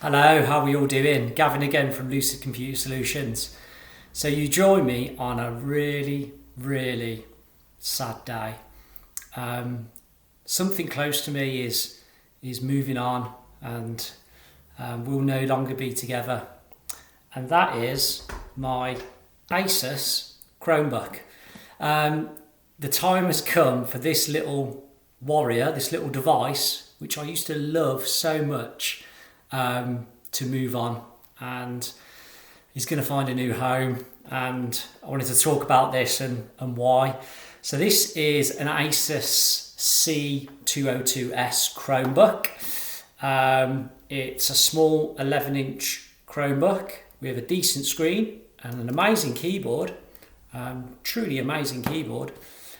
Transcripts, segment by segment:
Hello, how are we all doing? Gavin again from Lucid Computer Solutions. So you join me on a really sad day. Something close to me is moving on and we'll no longer be together. And that is my Asus Chromebook. The time has come for this little warrior, this little device, which I used to love so much, to move on, and he's going to find a new home, and I wanted to talk about this and why. So this is an Asus C202S Chromebook. It's a small 11-inch Chromebook with a decent screen and an amazing keyboard, truly amazing keyboard.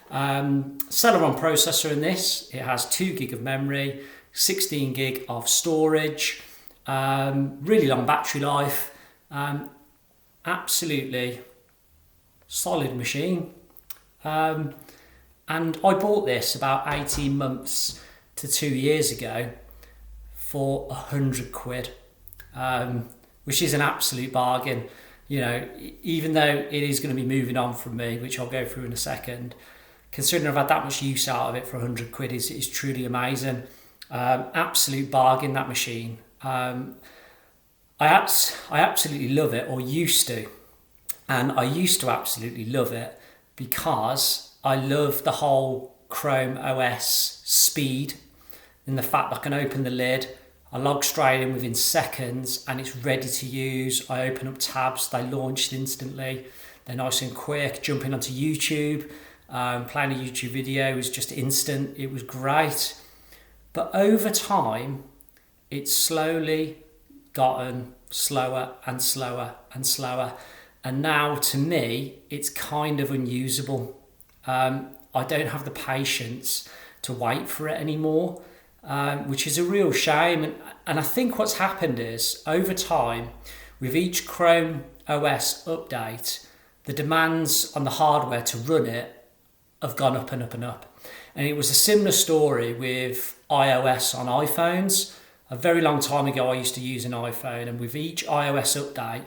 Celeron processor in this. It has 2 gig of memory, 16 gig of storage, really long battery life, absolutely solid machine. And I bought this about 18 months to 2 years ago for £100, which is an absolute bargain. You know, even though it is going to be moving on from me, which I'll go through in a second, considering I've had that much use out of it for £100 is truly amazing. Absolute bargain, that machine. I absolutely love it, or used to. And I used to absolutely love it because I love the whole Chrome OS speed and the fact that I can open the lid, I log straight in within seconds and it's ready to use. I open up tabs, they launched instantly. They're nice and quick. Jumping onto YouTube, playing a YouTube video was just instant. It was great. But over time, it's slowly gotten slower and slower and slower. And now, to me, it's kind of unusable. I don't have the patience to wait for it anymore, which is a real shame. And I think what's happened is, over time, with each Chrome OS update, the demands on the hardware to run it have gone up and up and up. And it was a similar story with iOS on iPhones. A very long time ago, I used to use an iPhone, and with each iOS update,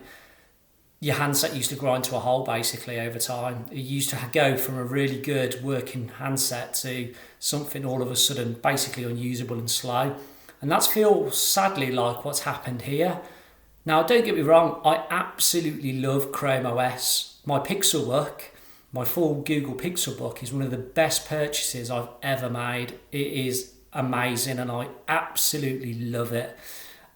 your handset used to grind to a halt basically over time. It used to go from a really good working handset to something all of a sudden basically unusable and slow. And that feels sadly like what's happened here. Now, don't get me wrong, I absolutely love Chrome OS. My Pixelbook, my full Google Pixelbook, is one of the best purchases I've ever made. It is amazing and I absolutely love it.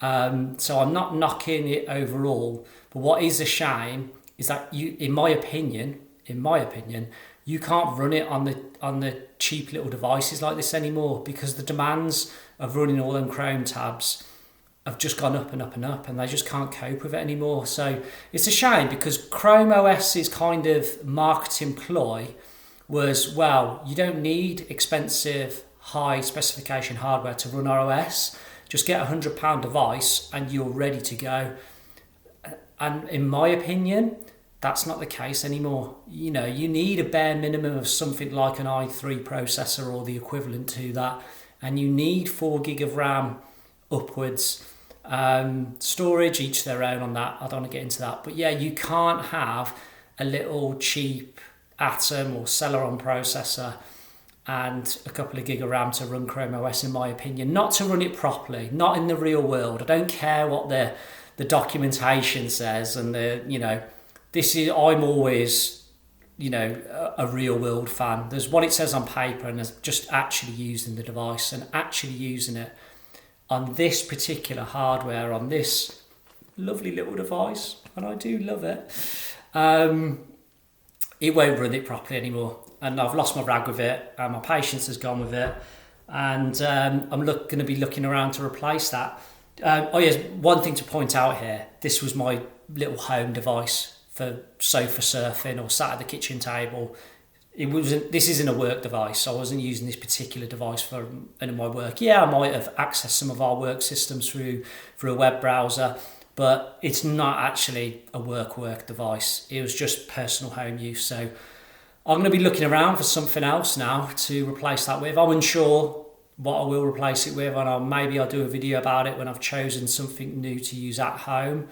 So I'm not knocking it overall, but what is a shame is that you, in my opinion, you can't run it on the cheap little devices like this anymore, because the demands of running all them Chrome tabs have just gone up and up and up, and they just can't cope with it anymore. So it's a shame, because Chrome OS's kind of marketing ploy was, well, you don't need expensive high specification hardware to run our OS. Just get a £100 device and you're ready to go. And in my opinion, that's not the case anymore. You know, you need a bare minimum of something like an i3 processor or the equivalent to that, and you need 4 gig of RAM upwards. Storage, each their own on that. I don't want to get into that, but yeah, you can't have a little cheap Atom or Celeron processor and a couple of gig of RAM to run Chrome OS, in my opinion. Not to run it properly, not in the real world. I don't care what the documentation says, and I'm always, a real world fan. There's what it says on paper, and there's just actually using the device and actually using it on this particular hardware, on this lovely little device, and I do love it. It won't run it properly anymore. And I've lost my rag with it, and my patience has gone with it, and I'm going to be looking around to replace that. Yes, one thing to point out here, this was my little home device for sofa surfing or sat at the kitchen table. This isn't a work device. I wasn't using this particular device for any of my work. Yeah, I might have accessed some of our work systems through a web browser, but it's not actually a work device. It was just personal home use. So I'm going to be looking around for something else now to replace that with. I'm unsure what I will replace it with, and maybe I'll do a video about it when I've chosen something new to use at home.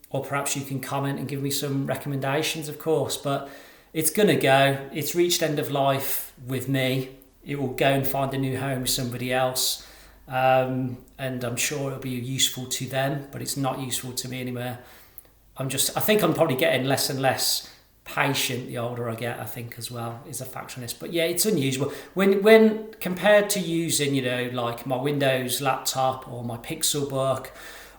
Or perhaps you can comment and give me some recommendations, of course. But it's going to go. It's reached end of life with me. It will go and find a new home with somebody else. And I'm sure it'll be useful to them, but it's not useful to me anymore. I think I'm probably getting less and less patient the older I get, I think, as well, is a factor in this. But yeah, it's unusual. When compared to using, like my Windows laptop or my Pixelbook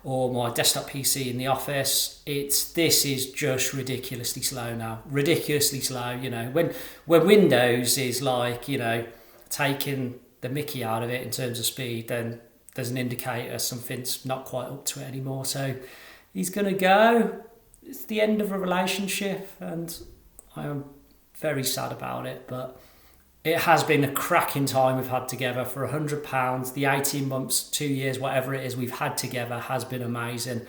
or my desktop PC in the office, this is just ridiculously slow now. Ridiculously slow, When Windows is like, taking the mickey out of it in terms of speed, then there's an indicator something's not quite up to it anymore. So he's going to go. It's the end of a relationship, and I am very sad about it, but it has been a cracking time we've had together. For £100, the 18 months, 2 years, whatever it is we've had together has been amazing.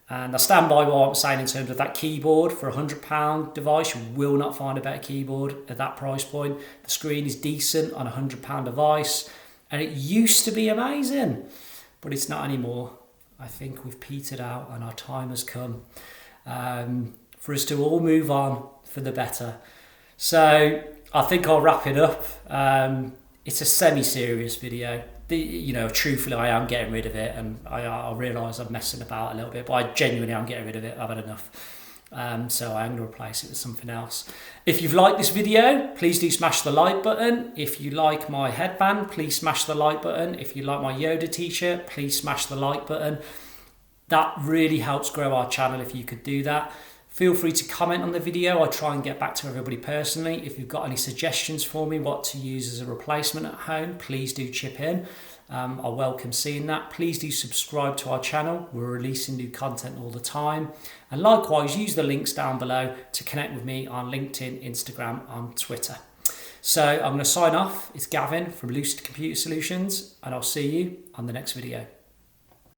And I stand by what I'm saying in terms of that keyboard. For £100 device, you will not find a better keyboard at that price point. The screen is decent on a £100 device, and it used to be amazing, but it's not anymore. I think we've petered out, and our time has come for us to all move on for the better. So I think I'll wrap it up. It's a semi-serious video. Truthfully, I am getting rid of it, and I realise I'm messing about a little bit, but I genuinely am getting rid of it. I've had enough. So I'm going to replace it with something else. If you've liked this video, please do smash the like button. If you like my headband, please smash the like button. If you like my Yoda t-shirt, please smash the like button. That really helps grow our channel if you could do that. Feel free to comment on the video. I try and get back to everybody personally. If you've got any suggestions for me what to use as a replacement at home, please do chip in. I welcome seeing that. Please do subscribe to our channel. We're releasing new content all the time. And likewise, use the links down below to connect with me on LinkedIn, Instagram, and Twitter. So I'm going to sign off. It's Gavin from Lucid Computer Solutions, and I'll see you on the next video.